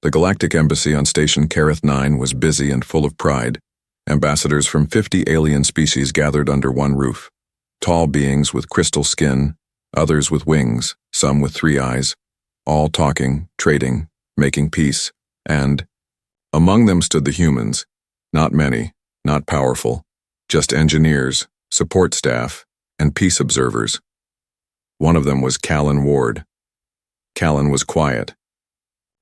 The Galactic Embassy on Station Kareth 9 was busy and full of pride. Ambassadors from 50 alien species gathered under one roof. Tall beings with crystal skin, others with wings, some with 3 eyes, all talking, trading, making peace, and among them stood the humans. Not many, not powerful, just engineers, support staff, and peace observers. One of them was Callan Ward. Callan was quiet.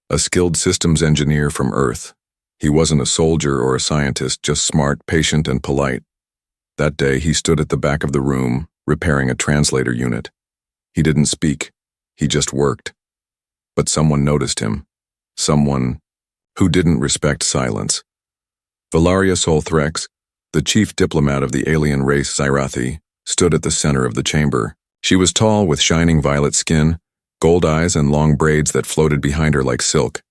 A skilled systems engineer from Earth. He wasn't a soldier or a scientist, just smart, patient, and polite. That day, he stood at the back of the room, repairing a translator unit. He didn't speak. He just worked. But someone noticed him. Someone who didn't respect silence. Valeria Solthrex, the chief diplomat of the alien race Xyrathi, stood at the center of the chamber. She was tall with shining violet skin, gold eyes, and long braids that floated behind her like silk.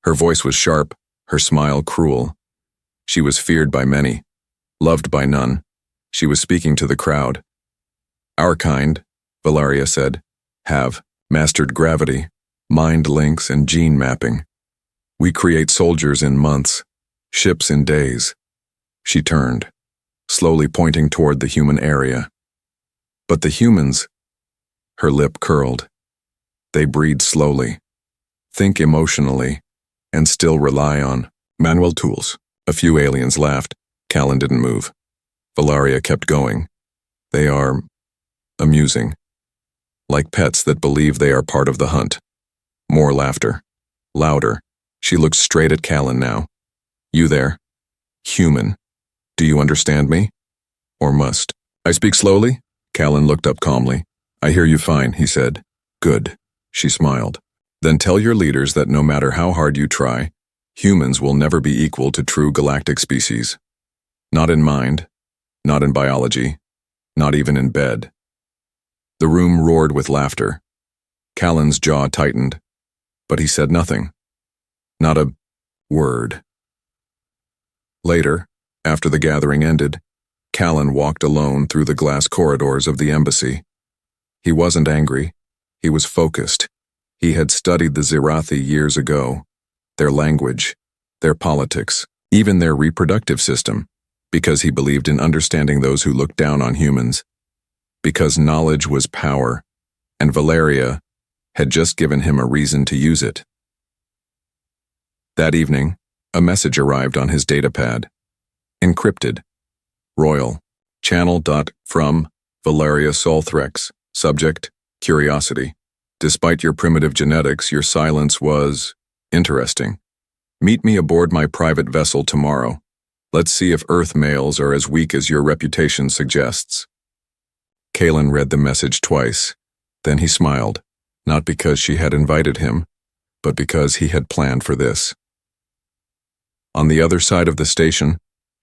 Her voice was sharp, her smile cruel. She was feared by many, loved by none. She was speaking to the crowd. Our kind, Valeria said, have mastered gravity, mind links, and gene mapping. We create soldiers in months, ships in days. She turned, slowly pointing toward the human area. But the humans, her lip curled. They breed slowly, think emotionally, and still rely on manual tools. A few aliens laughed. Callan didn't move. Valeria kept going. They are amusing, like pets that believe they are part of the hunt. More laughter. Louder. She looked straight at Callan now. You there? Human. Do you understand me? Or must I speak slowly? Callan looked up calmly. I hear you fine, he said. Good. She smiled. Then tell your leaders that no matter how hard you try, humans will never be equal to true galactic species. Not in mind, not in biology, not even in bed. The room roared with laughter. Callan's jaw tightened, but he said nothing. Not a word. Later, after the gathering ended, Callan walked alone through the glass corridors of the embassy. He wasn't angry. He was focused. He had studied the Xyrathi years ago, their language, their politics, even their reproductive system, because he believed in understanding those who looked down on humans. Because knowledge was power, and Valeria had just given him a reason to use it. That evening, a message arrived on his datapad. Encrypted. Royal. Channel. From Valeria Solthrex. Subject, curiosity. Despite your primitive genetics, your silence was interesting. Meet me aboard my private vessel tomorrow. Let's see if Earth males are as weak as your reputation suggests. Callan read the message twice. Then he smiled, not because she had invited him, but because he had planned for this. On the other side of the station,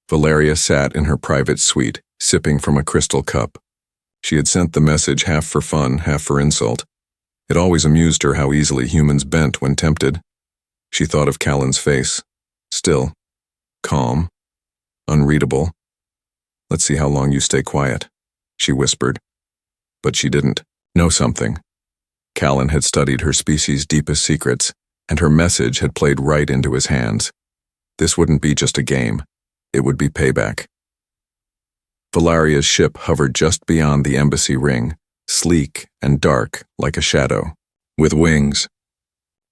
Valeria sat in her private suite, sipping from a crystal cup. She had sent the message half for fun, half for insult. It always amused her how easily humans bent when tempted. She thought of Callan's face. Still, calm, unreadable. Let's see how long you stay quiet, she whispered. But she didn't know something. Callan had studied her species' deepest secrets, and her message had played right into his hands. This wouldn't be just a game. It would be payback. Valeria's ship hovered just beyond the embassy ring, sleek and dark like a shadow, with wings.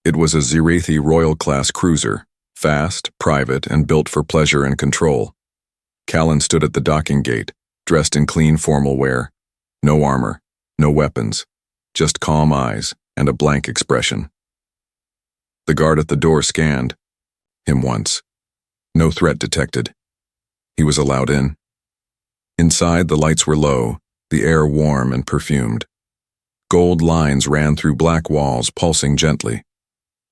It was a Xyrathi Royal-class cruiser, fast, private, and built for pleasure and control. Callan stood at the docking gate, dressed in clean formal wear. No armor, no weapons, just calm eyes and a blank expression. The guard at the door scanned him once. No threat detected. He was allowed in. Inside, the lights were low, the air warm and perfumed. Gold lines ran through black walls, pulsing gently.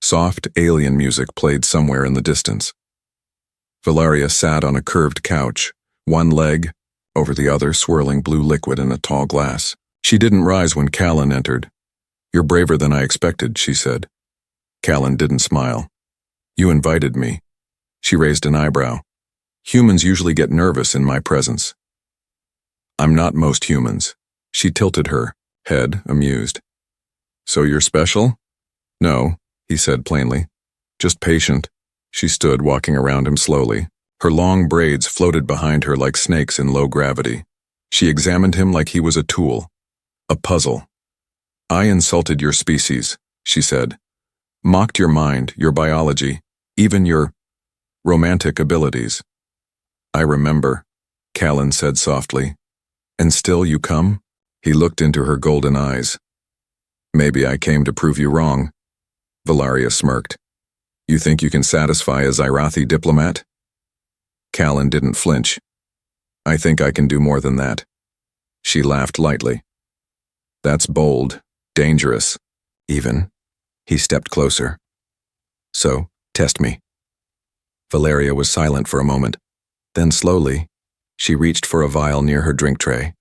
Soft alien music played somewhere in the distance. Valeria sat on a curved couch, one leg over the other, swirling blue liquid in a tall glass. She didn't rise when Callan entered. You're braver than I expected, she said. Callan didn't smile. You invited me. She raised an eyebrow. Humans usually get nervous in my presence. I'm not most humans. She tilted her head, amused. So you're special? No, he said plainly. Just patient. She stood, walking around him slowly. Her long braids floated behind her like snakes in low gravity. She examined him like he was a tool, a puzzle. I insulted your species, she said. Mocked your mind, your biology, even your romantic abilities. I remember, Callan said softly. And still you come? He looked into her golden eyes. Maybe I came to prove you wrong. Valeria smirked. You think you can satisfy a Xyrathi diplomat? Callan didn't flinch. I think I can do more than that. She laughed lightly. That's bold, dangerous, even. He stepped closer. So, test me. Valeria was silent for a moment. Then slowly, she reached for a vial near her drink tray.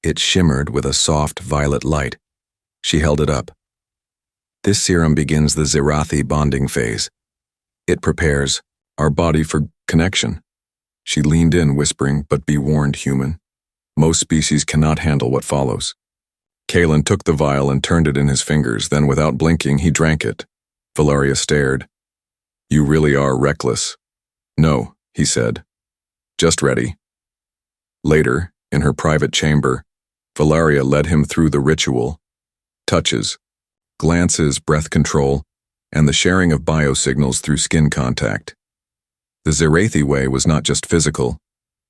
It shimmered with a soft violet light. She held it up. This serum begins the Xyrathi bonding phase. It prepares our body for connection. She leaned in, whispering, but be warned, human. Most species cannot handle what follows. Callan took the vial and turned it in his fingers, then without blinking, he drank it. Valeria stared. You really are reckless. No, he said. Just ready. Later, in her private chamber, Valeria led him through the ritual. Touches, glances, breath control, and the sharing of biosignals through skin contact. The Xyrathi way was not just physical,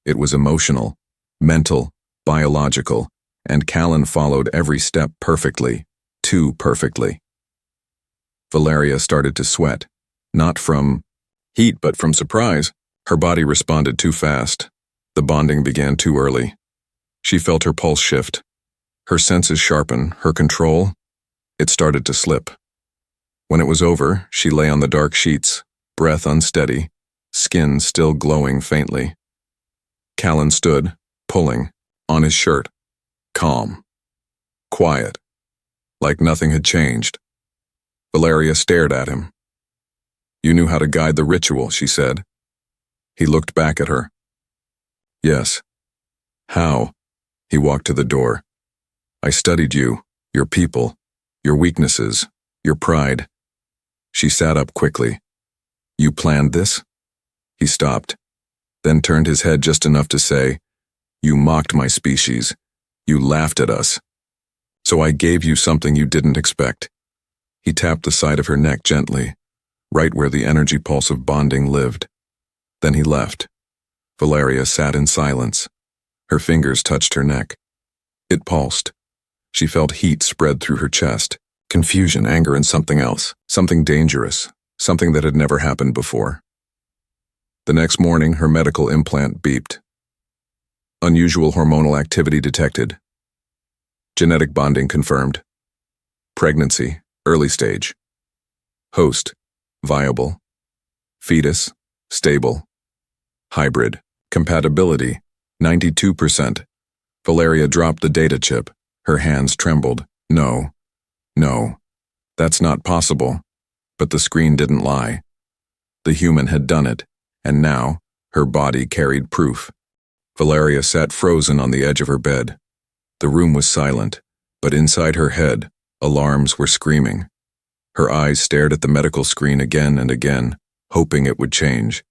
it was emotional, mental, biological, and Callan followed every step perfectly, too perfectly. Valeria started to sweat, not from heat but from surprise. Her body responded too fast. The bonding began too early. She felt her pulse shift. Her senses sharpen, her control, it started to slip. When it was over, she lay on the dark sheets, breath unsteady, skin still glowing faintly. Callan stood, pulling, on his shirt, calm, quiet, like nothing had changed. Valeria stared at him. You knew how to guide the ritual, she said. He looked back at her. Yes. How? He walked to the door. I studied you, your people, your weaknesses, your pride. She sat up quickly. You planned this? He stopped, then turned his head just enough to say, You mocked my species. You laughed at us. So I gave you something you didn't expect. He tapped the side of her neck gently, right where the energy pulse of bonding lived. Then he left. Valeria sat in silence. Her fingers touched her neck. It pulsed. She felt heat spread through her chest, confusion, anger, and something else, something dangerous, something that had never happened before. The next morning, her medical implant beeped. Unusual hormonal activity detected. Genetic bonding confirmed. Pregnancy, early stage. Host, viable. Fetus, stable. Hybrid, compatibility, 92%. Valeria dropped the data chip. Her hands trembled. No, that's not possible. But the screen didn't lie. The human had done it, and now her body carried proof. Valeria sat frozen on the edge of her bed. The room was silent, but inside her head, alarms were screaming. Her eyes stared at the medical screen again and again, hoping it would change.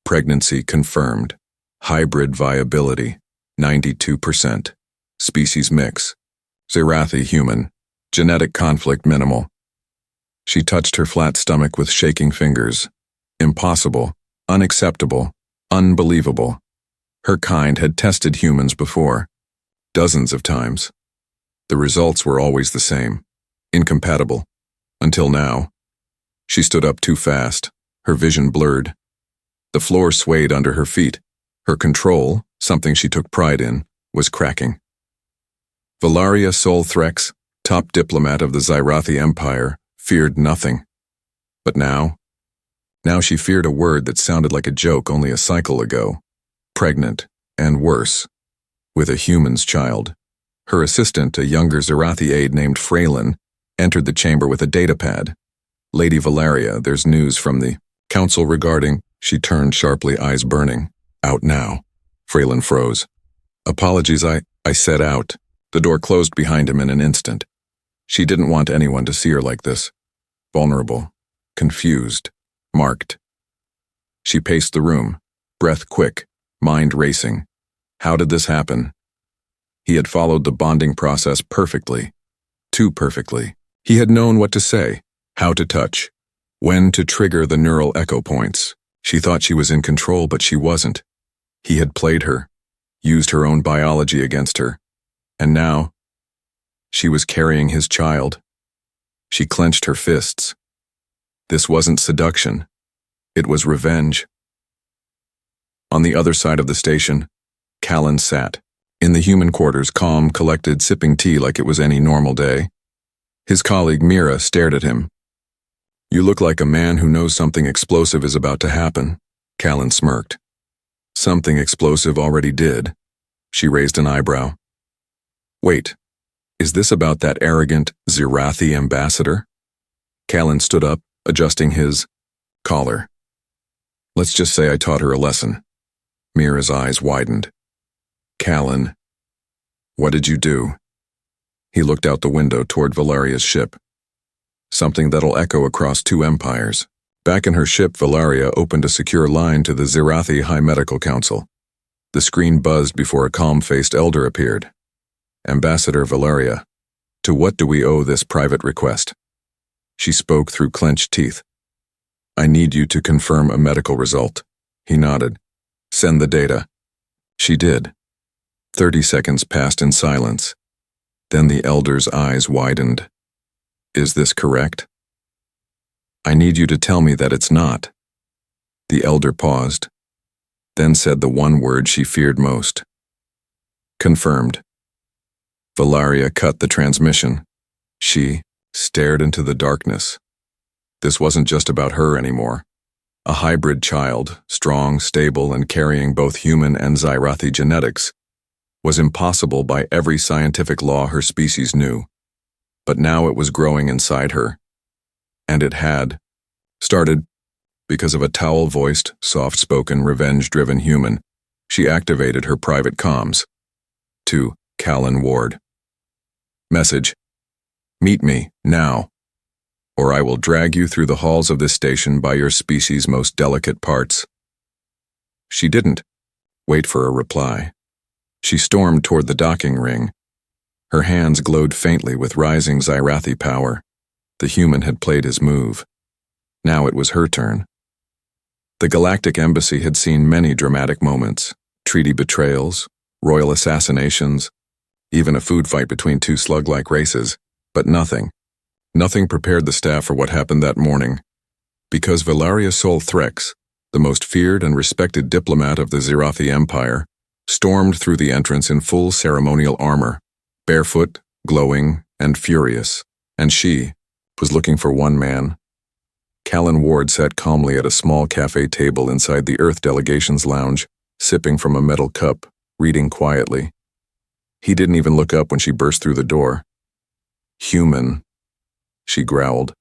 Pregnancy confirmed. Hybrid viability, 92%. Species mix. Xyrathi human. Genetic conflict minimal. She touched her flat stomach with shaking fingers. Impossible. Unacceptable. Unbelievable. Her kind had tested humans before. Dozens of times. The results were always the same. Incompatible. Until now. She stood up too fast. Her vision blurred. The floor swayed under her feet. Her control, something she took pride in, was cracking. Valeria Solthrex, top diplomat of the Xyrathi Empire, feared nothing. But now she feared a word that sounded like a joke only a cycle ago. Pregnant, and worse, with a human's child. Her assistant, a younger Xyrathi aide named Freylin, entered the chamber with a datapad. Lady Valeria, there's news from the council regarding. She turned sharply, eyes burning. Out now. Freylin froze. Apologies, I said out. The door closed behind him in an instant. She didn't want anyone to see her like this. Vulnerable. Confused. Marked. She paced the room, breath quick, mind racing. How did this happen? He had followed the bonding process perfectly. Too perfectly. He had known what to say, how to touch, when to trigger the neural echo points. She thought she was in control, but she wasn't. He had played her, used her own biology against her. And now, she was carrying his child. She clenched her fists. This wasn't seduction. It was revenge. On the other side of the station, Callan sat, in the human quarters, calm, collected, sipping tea like it was any normal day. His colleague Mira stared at him. "You look like a man who knows something explosive is about to happen," Callan smirked. "Something explosive already did." She raised an eyebrow. "Wait, is this about that arrogant Zirathi ambassador?" Callan stood up, adjusting his collar. "Let's just say I taught her a lesson." Mira's eyes widened. "Callan, what did you do?" He looked out the window toward Valeria's ship. "Something that'll echo across 2 empires." Back in her ship, Valeria opened a secure line to the Zirathi High Medical Council. The screen buzzed before a calm-faced elder appeared. "Ambassador Valeria, to what do we owe this private request?" She spoke through clenched teeth. "I need you to confirm a medical result." He nodded. "Send the data." She did. 30 seconds passed in silence. Then the elder's eyes widened. "Is this correct?" "I need you to tell me that it's not." The elder paused, then said the one word she feared most. "Confirmed." Valeria cut the transmission. She stared into the darkness. This wasn't just about her anymore. A hybrid child, strong, stable, and carrying both human and Zirathi genetics, was impossible by every scientific law her species knew. But now it was growing inside her. And it had started because of a towel-voiced, soft-spoken, revenge-driven human. She activated her private comms. To Callan Ward. Message: "Meet me, now, or I will drag you through the halls of this station by your species' most delicate parts." She didn't wait for a reply. She stormed toward the docking ring. Her hands glowed faintly with rising Zirathi power. The human had played his move. Now it was her turn. The Galactic Embassy had seen many dramatic moments: treaty betrayals, royal assassinations, even a food fight between 2 slug-like races, but nothing prepared the staff for what happened that morning. Because Valeria Sol Threx, the most feared and respected diplomat of the Zirathi Empire, stormed through the entrance in full ceremonial armor, barefoot, glowing, and furious, and she was looking for one man. Callan Ward sat calmly at a small cafe table inside the Earth delegation's lounge, sipping from a metal cup, reading quietly. He didn't even look up when she burst through the door. "Human," she growled.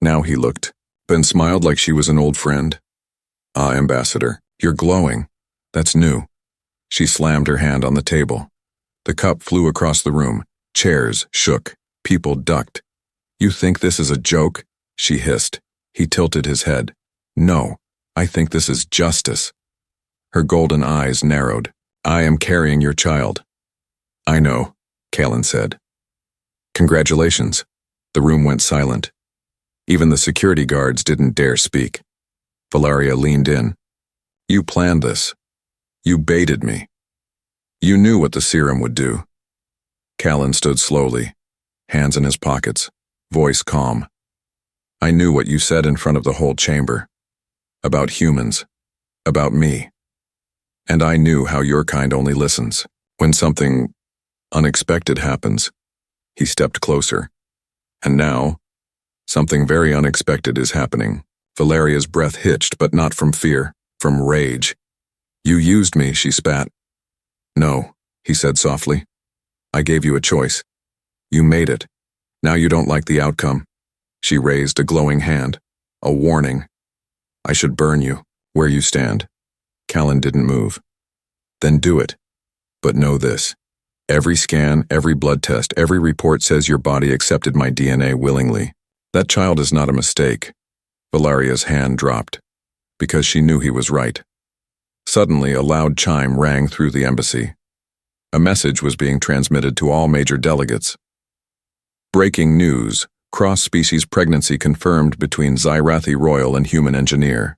Now he looked, then smiled like she was an old friend. "Ah, Ambassador, you're glowing. That's new." She slammed her hand on the table. The cup flew across the room. Chairs shook. People ducked. "You think this is a joke?" she hissed. He tilted his head. "No, I think this is justice." Her golden eyes narrowed. "I am carrying your child." "I know," Callan said. "Congratulations." The room went silent. Even the security guards didn't dare speak. Valeria leaned in. "You planned this. You baited me. You knew what the serum would do." Callan stood slowly, hands in his pockets, voice calm. "I knew what you said in front of the whole chamber. About humans. About me. And I knew how your kind only listens when something unexpected happens." He stepped closer. "And now, something very unexpected is happening." Valeria's breath hitched, but not from fear, from rage. "You used me," she spat. "No," he said softly. "I gave you a choice. You made it. Now you don't like the outcome." She raised a glowing hand. "A warning. I should burn you, where you stand." Callan didn't move. "Then do it. But know this. Every scan, every blood test, every report says your body accepted my DNA willingly. That child is not a mistake." Valeria's hand dropped, because she knew he was right. Suddenly, a loud chime rang through the embassy. A message was being transmitted to all major delegates. Breaking news: cross-species pregnancy confirmed between Xyrathi royal and human engineer.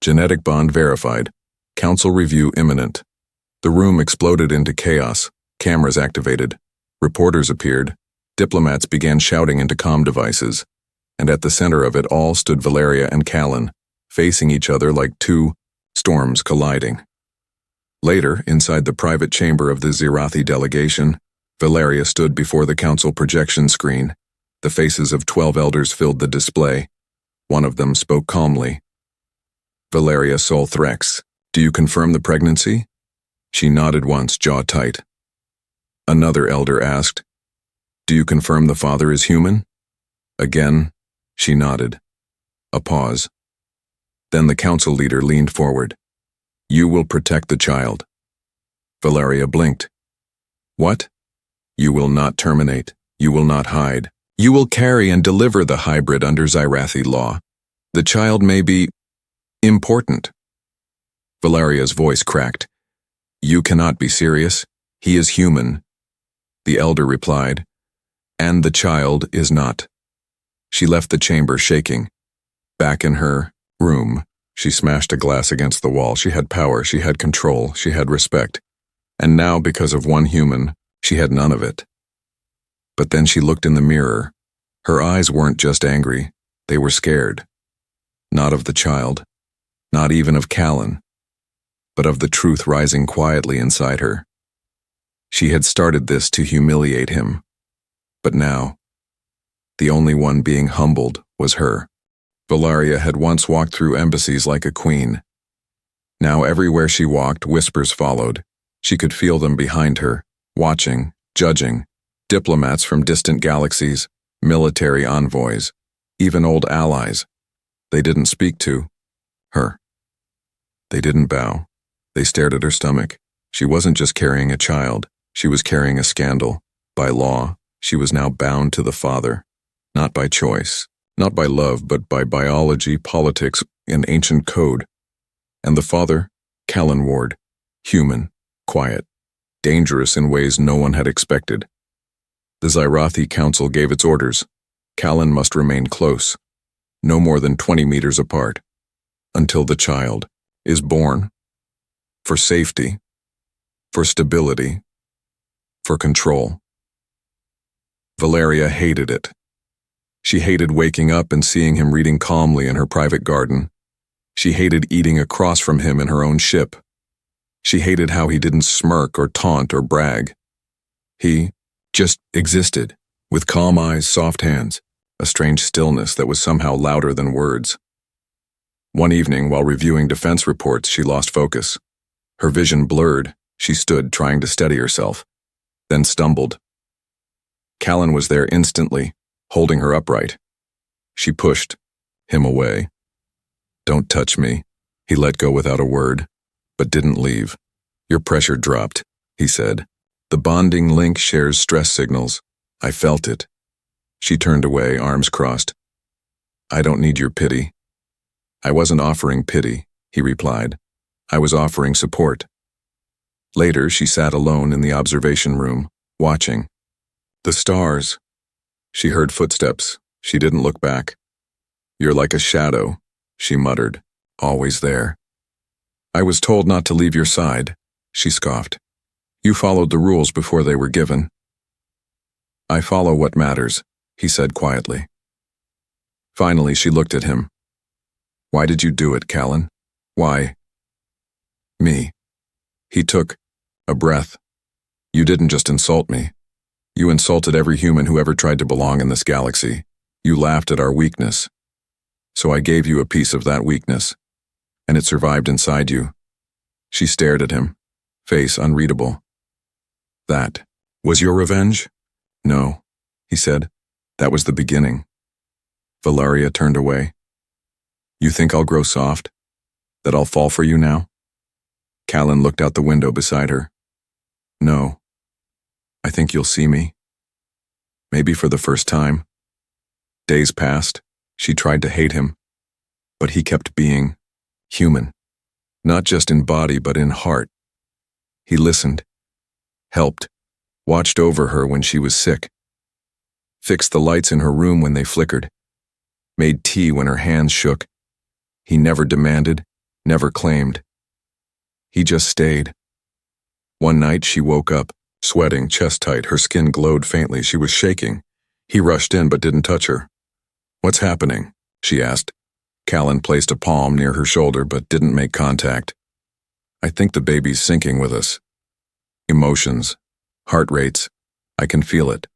Genetic bond verified. Council review imminent. The room exploded into chaos. Cameras activated. Reporters appeared. Diplomats began shouting into comm devices. And at the center of it all stood Valeria and Callan, facing each other like two storms colliding. Later, inside the private chamber of the Xyrathi delegation, Valeria stood before the council projection screen. The faces of 12 elders filled the display. One of them spoke calmly. Valeria Solthrex, do you confirm the pregnancy? She nodded once, jaw tight. Another elder asked, do you confirm the father is human? Again, she nodded. A pause. Then the council leader leaned forward. You will protect the child. Valeria blinked. What? You will not terminate. You will not hide. You will carry and deliver the hybrid under Xyrathi law. The child may be important. Valeria's voice cracked. You cannot be serious. He is human. The elder replied, and the child is not. She left the chamber shaking. Back in her room, she smashed a glass against the wall. She had power, she had control, she had respect. And now, because of one human, she had none of it. But then she looked in the mirror. Her eyes weren't just angry, they were scared. Not of the child, not even of Callan, but of the truth rising quietly inside her. She had started this to humiliate him. But now, the only one being humbled was her. Valeria had once walked through embassies like a queen. Now everywhere she walked, whispers followed. She could feel them behind her, watching, judging, diplomats from distant galaxies, military envoys, even old allies. They didn't speak to her. They didn't bow. They stared at her stomach. She wasn't just carrying a child, she was carrying a scandal. By law, she was now bound to the father, not by choice, not by love, but by biology, politics, and ancient code. And the father, Callan Ward, human, quiet, dangerous in ways no one had expected. The Xyrathi Council gave its orders. Callan must remain close, no more than 20 meters apart, until the child is born. For safety, for stability, for control. Valeria hated it. She hated waking up and seeing him reading calmly in her private garden. She hated eating across from him in her own ship. She hated how he didn't smirk or taunt or brag. He just existed, with calm eyes, soft hands, a strange stillness that was somehow louder than words. One evening, while reviewing defense reports, she lost focus. Her vision blurred. She stood, trying to steady herself, then stumbled. Callan was there instantly, holding her upright. She pushed him away. Don't touch me. He let go without a word, but didn't leave. Your pressure dropped, he said. The bonding link shares stress signals. I felt it. She turned away, arms crossed. I don't need your pity. I wasn't offering pity, he replied. I was offering support. Later, she sat alone in the observation room, watching. The stars. She heard footsteps. She didn't look back. You're like a shadow, she muttered, always there. I was told not to leave your side, she scoffed. You followed the rules before they were given. I follow what matters, he said quietly. Finally, she looked at him. Why did you do it, Callan? Why? Me. He took a breath. You didn't just insult me. You insulted every human who ever tried to belong in this galaxy. You laughed at our weakness. So I gave you a piece of that weakness, and it survived inside you. She stared at him, face unreadable. That was your revenge? No, he said. That was the beginning. Valeria turned away. You think I'll grow soft? That I'll fall for you now? Callan looked out the window beside her. No. I think you'll see me. Maybe for the first time. Days passed. She tried to hate him, But he kept being human, not just in body but in heart. He listened, helped, watched over her when she was sick, fixed the lights in her room when they flickered, made tea when her hands shook. He never demanded, never claimed. He just stayed. One night she woke up, sweating, chest tight, her skin glowed faintly, she was shaking. He rushed in but didn't touch her. "What's happening?" she asked. Callan placed a palm near her shoulder but didn't make contact. "I think the baby's sinking with us. Emotions, heart rates, I can feel it."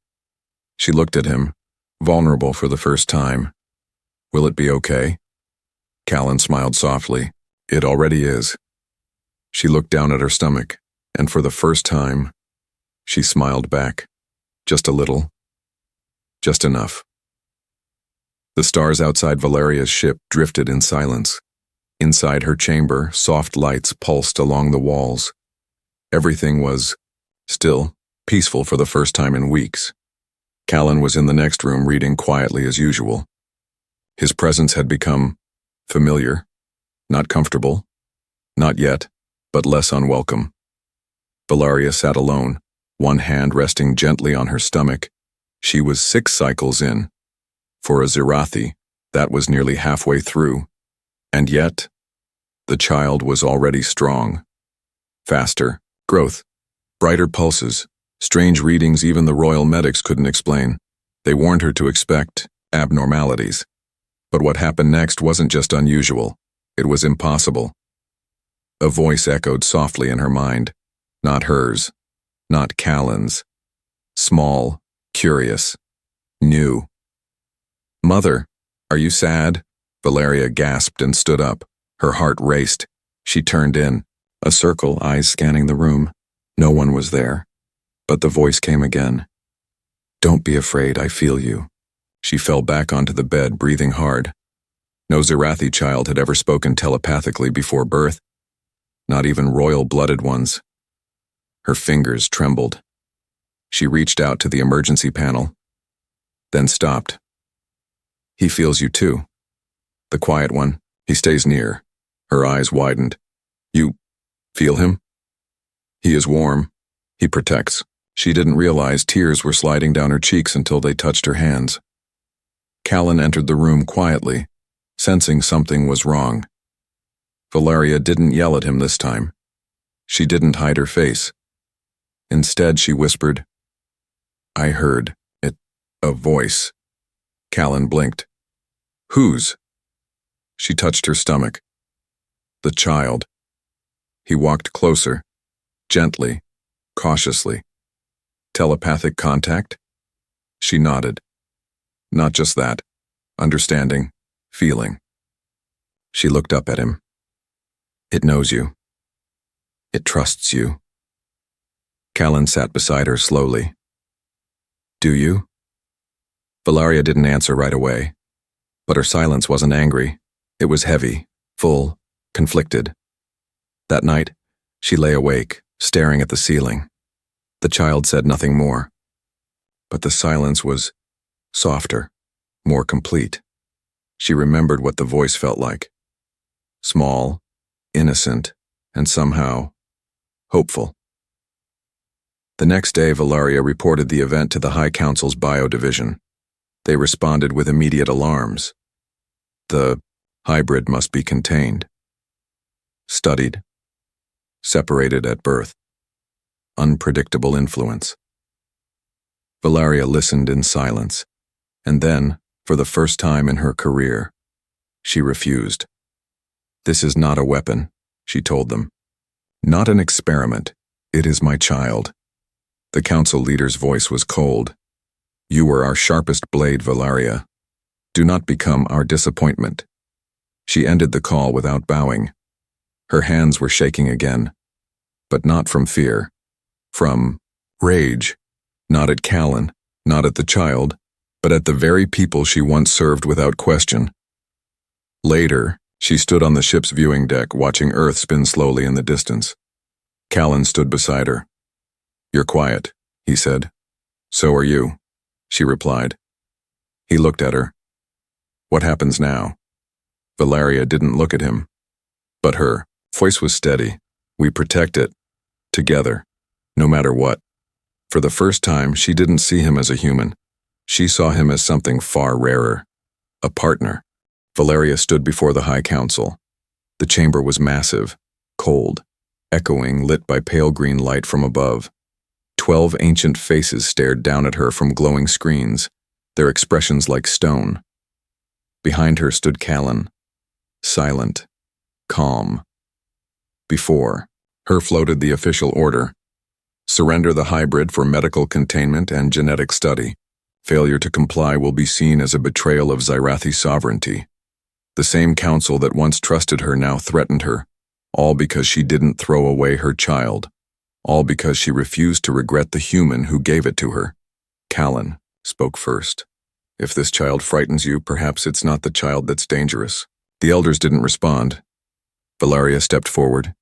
She looked at him, vulnerable for the first time. "Will it be okay?" Callan smiled softly. "It already is." She looked down at her stomach, and for the first time, she smiled back. Just a little. Just enough. The stars outside Valeria's ship drifted in silence. Inside her chamber, soft lights pulsed along the walls. Everything was still, peaceful for the first time in weeks. Callan was in the next room reading quietly as usual. His presence had become familiar, not comfortable, not yet, but less unwelcome. Valeria sat alone, one hand resting gently on her stomach. She was 6 cycles in. For a Zirathi, that was nearly halfway through. And yet, the child was already strong. Faster, growth, brighter pulses, strange readings even the royal medics couldn't explain. They warned her to expect abnormalities. But what happened next wasn't just unusual, it was impossible. A voice echoed softly in her mind. Not hers, not Callan's. Small, curious, new. "Mother, are you sad?" Valeria gasped and stood up. Her heart raced. She turned in, a circle, eyes scanning the room. No one was there. But the voice came again. "Don't be afraid, I feel you." She fell back onto the bed, breathing hard. No Zirathi child had ever spoken telepathically before birth, not even royal-blooded ones. Her fingers trembled. She reached out to the emergency panel, then stopped. "He feels you too. The quiet one, he stays near." Her eyes widened. "You feel him?" "He is warm. He protects." She didn't realize tears were sliding down her cheeks until they touched her hands. Callan entered the room quietly, sensing something was wrong. Valeria didn't yell at him this time. She didn't hide her face. Instead, she whispered, "I heard it, a voice." Callan blinked. "Whose?" She touched her stomach. "The child." He walked closer, gently, cautiously. "Telepathic contact?" She nodded. "Not just that. Understanding, feeling." She looked up at him. "It knows you. It trusts you." Callan sat beside her slowly. "Do you?" Valeria didn't answer right away, but her silence wasn't angry. It was heavy, full, conflicted. That night, she lay awake, staring at the ceiling. The child said nothing more. But the silence was softer, more complete. She remembered what the voice felt like. Small, innocent, and somehow hopeful. The next day, Valeria reported the event to the High Council's Bio Division. They responded with immediate alarms. The hybrid must be contained. Studied. Separated at birth. Unpredictable influence. Valeria listened in silence, and then, for the first time in her career, she refused. "This is not a weapon," she told them. "Not an experiment. It is my child." The council leader's voice was cold. "You were our sharpest blade, Valeria. Do not become our disappointment." She ended the call without bowing. Her hands were shaking again, but not from fear. From rage. Not at Callan, not at the child, but at the very people she once served without question. Later, she stood on the ship's viewing deck, watching Earth spin slowly in the distance. Callan stood beside her. "You're quiet," he said. "So are you," she replied. He looked at her. "What happens now?" Valeria didn't look at him, but her voice was steady. We protect it, together, no matter what. For the first time, she didn't see him as a human. She saw him as something far rarer, a partner. Valeria stood before the High Council. The chamber was massive, cold, echoing, lit by pale green light from above. 12 ancient faces stared down at her from glowing screens, their expressions like stone. Behind her stood Callan, silent, calm. Before her floated the official order: surrender the hybrid for medical containment and genetic study. Failure to comply will be seen as a betrayal of Zyrathi sovereignty. The same council that once trusted her now threatened her, all because she didn't throw away her child, all because she refused to regret the human who gave it to her. Callan spoke first. If this child frightens you, perhaps it's not the child that's dangerous. The elders didn't respond. Valeria stepped forward.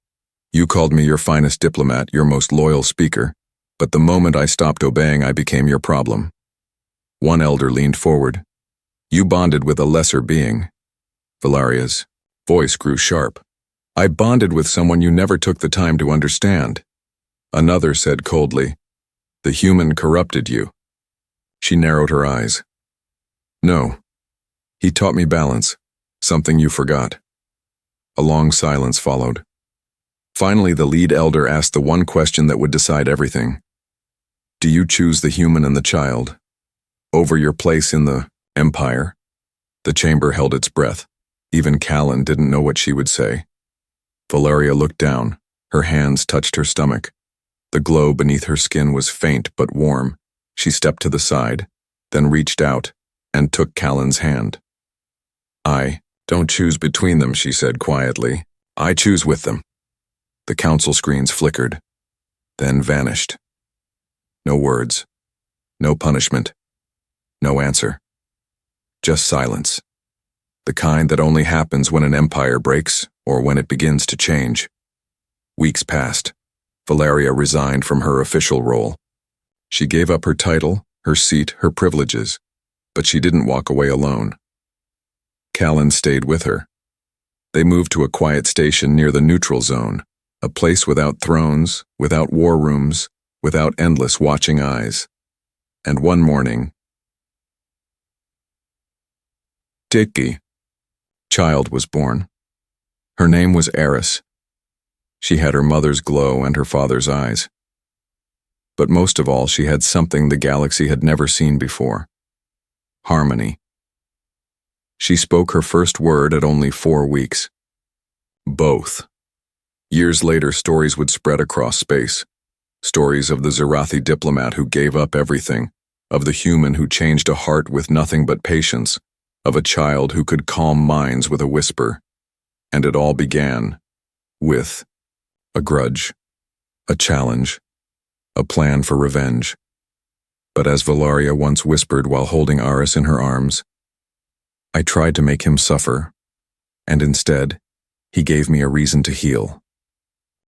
You called me your finest diplomat, your most loyal speaker, but the moment I stopped obeying, I became your problem. One elder leaned forward. You bonded with a lesser being. Valeria's voice grew sharp. I bonded with someone you never took the time to understand. Another said coldly, the human corrupted you. She narrowed her eyes. No. He taught me balance, something you forgot. A long silence followed. Finally, the lead elder asked the one question that would decide everything. Do you choose the human and the child over your place in the empire? The chamber held its breath. Even Callan didn't know what she would say. Valeria looked down. Her hands touched her stomach. The glow beneath her skin was faint but warm. She stepped to the side, then reached out and took Callan's hand. I don't choose between them, she said quietly. I choose with them. The council screens flickered, then vanished. No words, no punishment, no answer. Just silence. The kind that only happens when an empire breaks or when it begins to change. Weeks passed. Valeria resigned from her official role. She gave up her title, her seat, her privileges, but she didn't walk away alone. Callan stayed with her. They moved to a quiet station near the neutral zone, a place without thrones, without war rooms, without endless watching eyes. And one morning, Tiki, child, was born. Her name was Eris. She had her mother's glow and her father's eyes. But most of all, she had something the galaxy had never seen before: harmony. She spoke her first word at only 4 weeks. Both. Years later, stories would spread across space. Stories of the Zyrathi diplomat who gave up everything, of the human who changed a heart with nothing but patience, of a child who could calm minds with a whisper. And it all began with a grudge, a challenge, a plan for revenge. But as Valeria once whispered while holding Aris in her arms, I tried to make him suffer, and instead, he gave me a reason to heal.